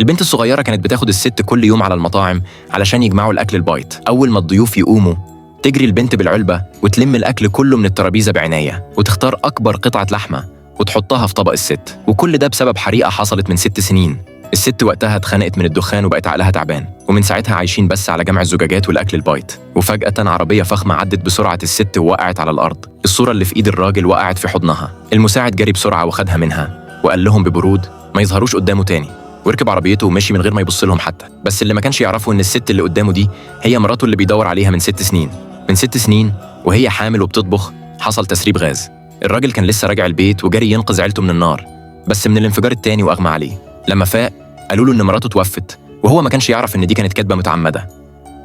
البنت الصغيرة كانت بتاخد الست كل يوم على المطاعم علشان يجمعوا الأكل البايت. أول ما الضيوف يقوموا تجري البنت بالعلبة وتلم الأكل كله من الترابيزة بعناية وتختار أكبر قطعة لحمة وتحطها في طبق الست. وكل ده بسبب حريقة حصلت من 6 سنين. الست وقتها اتخنقت من الدخان وبقت عقلها تعبان، ومن ساعتها عايشين بس على جمع الزجاجات والأكل البايت. وفجأة عربية فخمة عدت بسرعة الست ووقعت على الأرض. الصورة اللي في إيد الراجل وقعت في حضنها. المساعد جري بسرعة وخدها منها وقال لهم ببرود ما يظهروش قدامه تاني، وركب عربيته ومشي من غير ما يبص لهم حتى. بس اللي ما كانش يعرفوا إن الست اللي قدامه دي هي مراته اللي بيدور عليها من 6 سنين. من 6 سنين وهي حامل وبتطبخ حصل تسريب غاز. الراجل كان لسه راجع البيت وجري ينقذ عيلته من النار، بس من الانفجار التاني وأغمى عليه. لما فاق قالوا له إن مراته توفت، وهو ما كانش يعرف إن دي كانت كدبة متعمدة.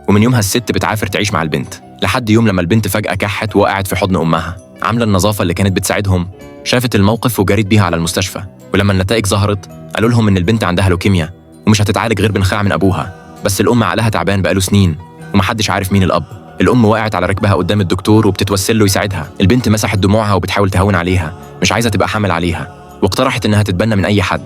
ومن يومها الست بتعافر تعيش مع البنت، لحد يوم لما البنت فجأة كحت ووقعت في حضن أمها. عاملة النظافة اللي كانت بتساعدهم شافت الموقف وجريت بيها على المستشفى. ولما النتائج ظهرت قالوا لهم إن البنت عندها لوكيميا ومش هتتعالج غير بنخاع من أبوها. بس الأم عقلها تعبان بقاله سنين ومحدش عارف مين الأب. الأم وقعت على ركبها قدام الدكتور وبتتوسل له يساعدها. البنت مسحت دموعها وبتحاول تهون عليها، مش عايزة تبقى حامل عليها، واقترحت إنها تتبنى من أي حد.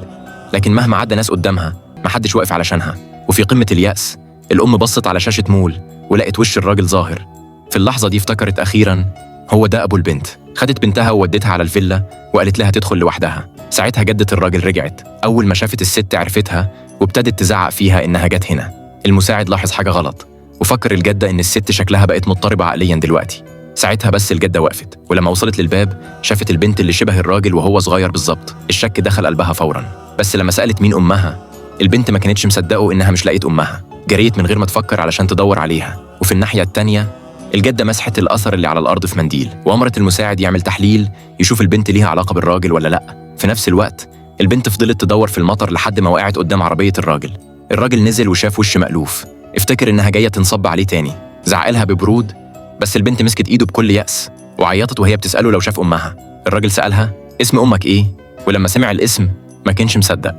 لكن مهما عدى ناس قدامها محدش واقف علشانها. وفي قمة اليأس الأم بصت على شاشة مول ولقت وش الراجل ظاهر. في اللحظة دي افتكرت أخيراً هو ده أبو البنت. خدت بنتها وودتها على الفيلا وقالت لها تدخل لوحدها. ساعتها جدة الراجل رجعت. أول ما شافت الست عرفتها وابتدت تزعق فيها إنها جت هنا. المساعد لاحظ حاجة غلط وفكر الجدة إن الست شكلها بقت مضطربة عقلياً دلوقتي. ساعتها بس الجدة وقفت، ولما وصلت للباب شافت البنت اللي شبه الراجل وهو صغير بالظبط. الشك دخل قلبها فوراً، بس لما سألت مين أمها البنت ما كانتش مصدقه إنها مش لقيت أمها. جريت من غير ما تفكر علشان تدور عليها. وفي الناحية التانية الجدة مسحت الأثر اللي على الأرض في منديل، وأمرت المساعد يعمل تحليل يشوف البنت ليها علاقة بالراجل ولا لأ. في نفس الوقت البنت فضلت تدور في المطر لحد ما وقعت قدام عربية الراجل. الراجل نزل وشاف وش مألوف، افتكر إنها جاية تنصب عليه تاني، زعقلها ببرود. بس البنت مسكت إيده بكل يأس وعيطت وهي بتسأله لو شاف أمها. الراجل سألها اسم أمك إيه، ولما سمع الاسم ما كانش مصدق.